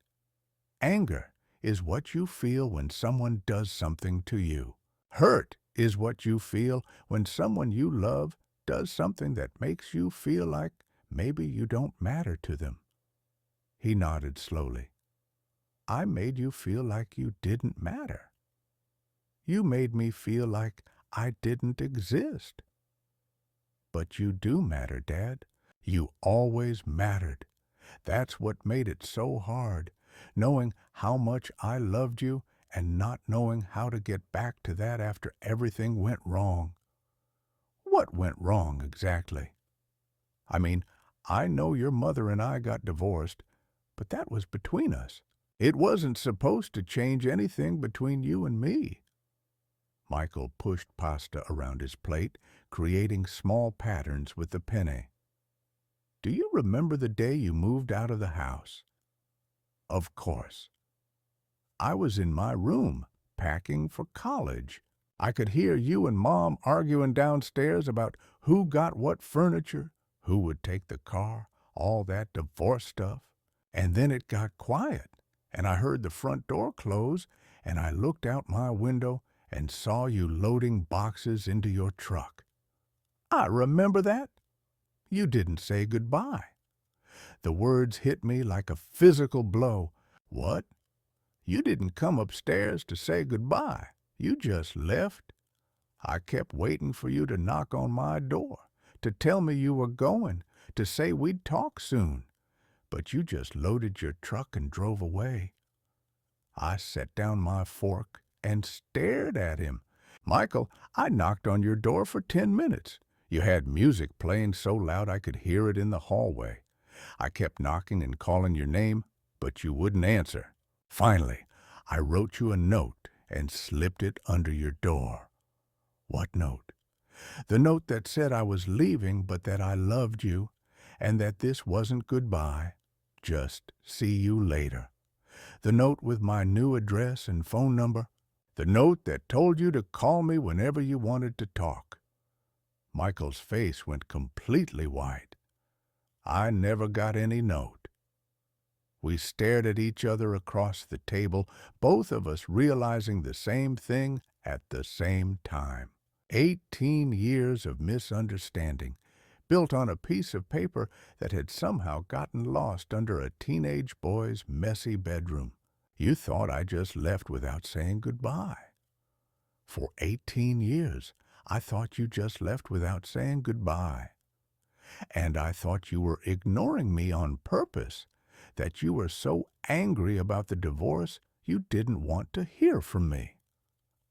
Anger is what you feel when someone does something to you. Hurt is what you feel when someone you love does something that makes you feel like maybe you don't matter to them. He nodded slowly. "I made you feel like you didn't matter. You made me feel like I didn't exist." "But you do matter, Dad. You always mattered. That's what made it so hard, knowing how much I loved you and not knowing how to get back to that after everything went wrong." "What went wrong exactly?" "I mean, I know your mother and I got divorced, but that was between us. It wasn't supposed to change anything between you and me." Michael pushed pasta around his plate, creating small patterns with the penne. "Do you remember the day you moved out of the house?" "Of course." "I was in my room, packing for college. I could hear you and Mom arguing downstairs about who got what furniture, who would take the car, all that divorce stuff. And then it got quiet, and I heard the front door close, and I looked out my window and saw you loading boxes into your truck. I remember that. You didn't say goodbye." The words hit me like a physical blow. "What? You didn't come upstairs to say goodbye. You just left? I kept waiting for you to knock on my door, to tell me you were going, to say we'd talk soon. But you just loaded your truck and drove away." I set down my fork and stared at him. "Michael, I knocked on your door for 10 minutes. You had music playing so loud I could hear it in the hallway. I kept knocking and calling your name, but you wouldn't answer. Finally, I wrote you a note and slipped it under your door." "What note?" "The note that said I was leaving, but that I loved you, and that this wasn't goodbye, just see you later. The note with my new address and phone number. The note that told you to call me whenever you wanted to talk." Michael's face went completely white. "I never got any note." We stared at each other across the table, both of us realizing the same thing at the same time. 18 years of misunderstanding, built on a piece of paper that had somehow gotten lost under a teenage boy's messy bedroom. You thought I just left without saying goodbye. For 18 years, I thought you just left without saying goodbye. And I thought you were ignoring me on purpose, that you were so angry about the divorce you didn't want to hear from me.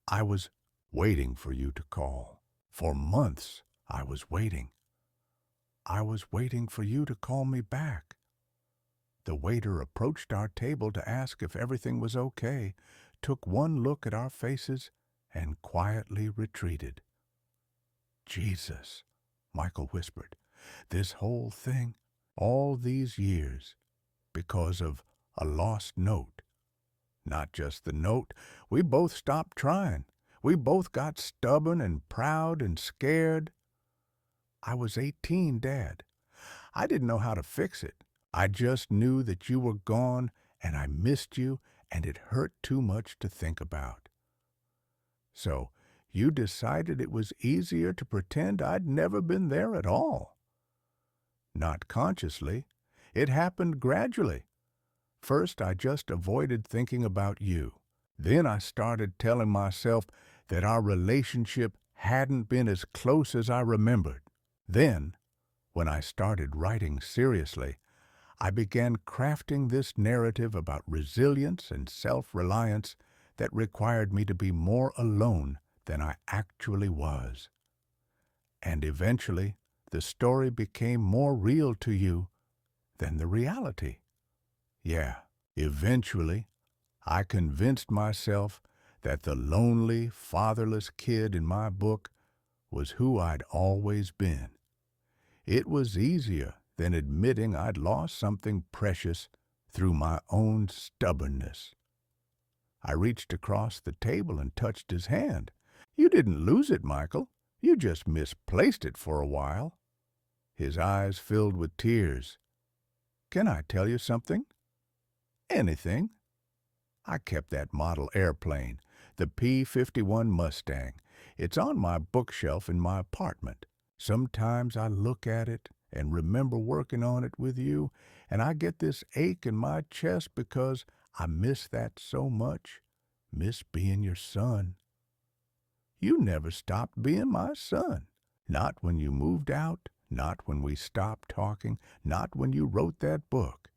I was waiting for you to call. For months, I was waiting. I was waiting for you to call me back." The waiter approached our table to ask if everything was okay, took one look at our faces, and quietly retreated. "Jesus," Michael whispered, "this whole thing, all these years, because of a lost note. Not just the note. We both stopped trying. We both got stubborn and proud and scared. I was 18, Dad. I didn't know how to fix it. I just knew that you were gone, and I missed you, and it hurt too much to think about. So You decided it was easier to pretend I'd never been there at all. Not consciously. It happened gradually. First, I just avoided thinking about you. Then I started telling myself that our relationship hadn't been as close as I remembered. Then, when I started writing seriously, I began crafting this narrative about resilience and self-reliance that required me to be more alone than I actually was. And eventually, the story became more real to you than the reality. Yeah, eventually, I convinced myself that the lonely, fatherless kid in my book was who I'd always been. It was easier than admitting I'd lost something precious through my own stubbornness. I reached across the table and touched his hand. You didn't lose it, Michael. You just misplaced it for a while. His eyes filled with tears. Can I tell you something? Anything. I kept that model airplane, the P-51 Mustang. It's on my bookshelf in my apartment. Sometimes I look at it and remember working on it with you, and I get this ache in my chest because I miss that so much. Miss being your son. You never stopped being my son. Not when you moved out, not when we stopped talking, not when you wrote that book.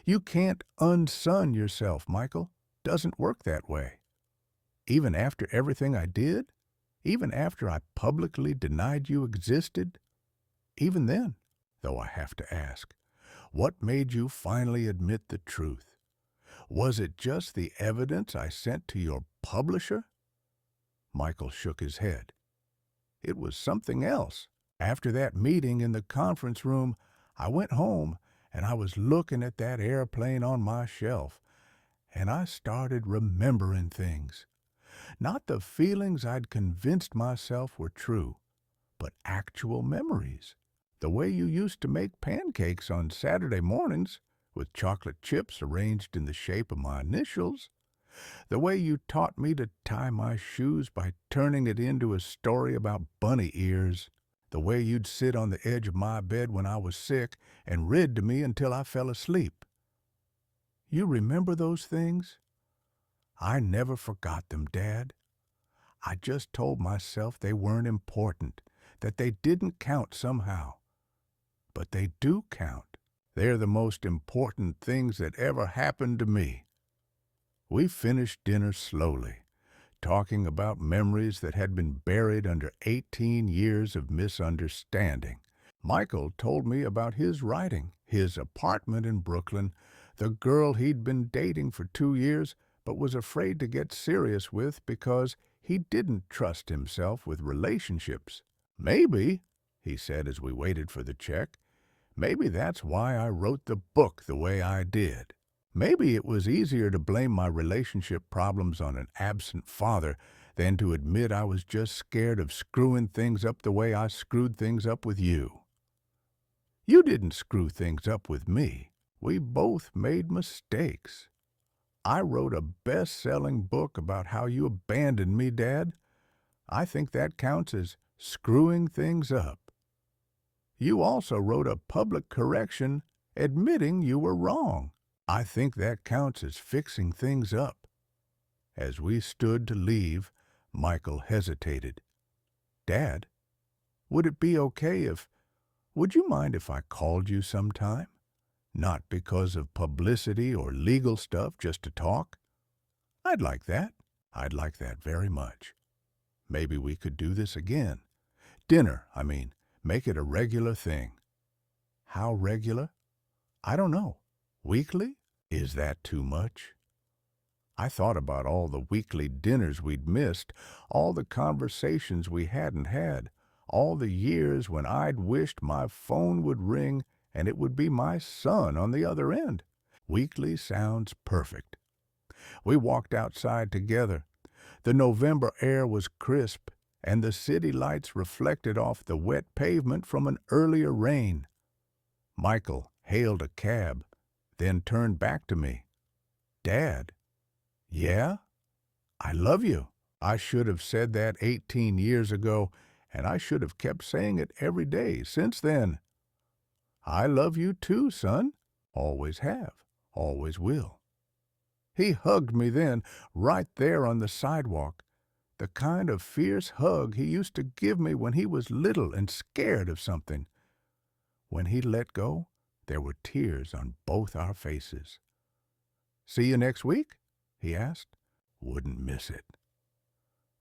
You can't unson yourself, Michael. Doesn't work that way. Even after everything I did, even after I publicly denied you existed, even then, though I have to ask, what made you finally admit the truth? Was it just the evidence I sent to your publisher? Michael shook his head. It was something else. After that meeting in the conference room, I went home and I was looking at that airplane on my shelf, and I started remembering things. Not the feelings I'd convinced myself were true, but actual memories. The way you used to make pancakes on Saturday mornings with chocolate chips arranged in the shape of my initials. The way you taught me to tie my shoes by turning it into a story about bunny ears. The way you'd sit on the edge of my bed when I was sick and read to me until I fell asleep. You remember those things? I never forgot them, Dad. I just told myself they weren't important, that they didn't count somehow. But they do count. They're the most important things that ever happened to me. We finished dinner slowly, talking about memories that had been buried under 18 years of misunderstanding. Michael told me about his writing, his apartment in Brooklyn, the girl he'd been dating for 2 years but was afraid to get serious with because he didn't trust himself with relationships. Maybe, he said as we waited for the check, maybe that's why I wrote the book the way I did. Maybe it was easier to blame my relationship problems on an absent father than to admit I was just scared of screwing things up the way I screwed things up with you. You didn't screw things up with me. We both made mistakes. I wrote a best-selling book about how you abandoned me, Dad. I think that counts as screwing things up. You also wrote a public correction admitting you were wrong. I think that counts as fixing things up. As we stood to leave, Michael hesitated. Dad, would it be okay would you mind if I called you sometime? Not because of publicity or legal stuff, just to talk. I'd like that. I'd like that very much. Maybe we could do this again. Dinner, I mean. Make it a regular thing. How regular? I don't know. Weekly? Is that too much? I thought about all the weekly dinners we'd missed, all the conversations we hadn't had, all the years when I'd wished my phone would ring and it would be my son on the other end. Weekly sounds perfect. We walked outside together. The November air was crisp, and the city lights reflected off the wet pavement from an earlier rain. Michael hailed a cab, then turned back to me. Dad, yeah? I love you. I should have said that 18 years ago, and I should have kept saying it every day since then. I love you too, son. Always have. Always will. He hugged me then, right there on the sidewalk, the kind of fierce hug he used to give me when he was little and scared of something. When he let go, there were tears on both our faces. "See you next week?" he asked. Wouldn't miss it.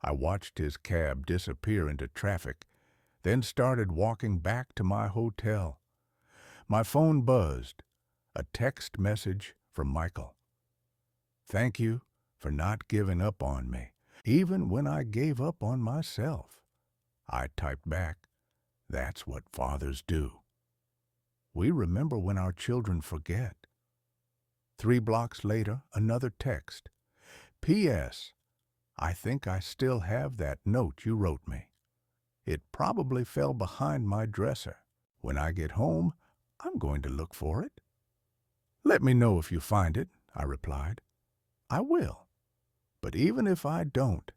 I watched his cab disappear into traffic, then started walking back to my hotel. My phone buzzed. A text message from Michael. "Thank you for not giving up on me, even when I gave up on myself." I typed back, "That's what fathers do." We remember when our children forget. 3 blocks later, another text. "P.S. I think I still have that note you wrote me. It probably fell behind my dresser. When I get home, I'm going to look for it." "Let me know if you find it," I replied. "I will. But even if I don't,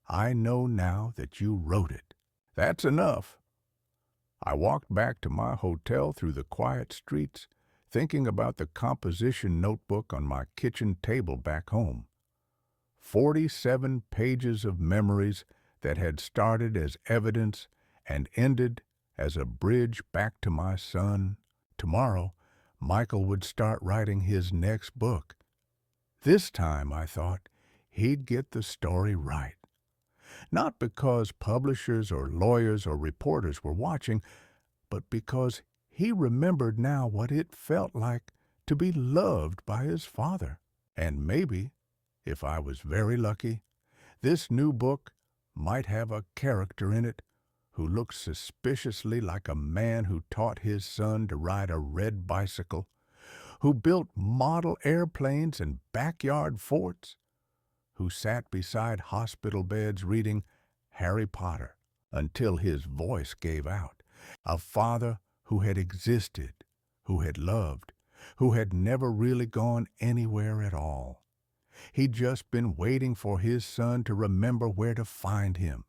I know now that you wrote it. That's enough." I walked back to my hotel through the quiet streets, thinking about the composition notebook on my kitchen table back home. 47 pages of memories that had started as evidence and ended as a bridge back to my son. Tomorrow, Michael would start writing his next book. This time, I thought, he'd get the story right. Not because publishers or lawyers or reporters were watching, but because he remembered now what it felt like to be loved by his father. And maybe, if I was very lucky, this new book might have a character in it who looked suspiciously like a man who taught his son to ride a red bicycle, who built model airplanes and backyard forts, who sat beside hospital beds reading Harry Potter until his voice gave out. A father who had existed, who had loved, who had never really gone anywhere at all. He'd just been waiting for his son to remember where to find him.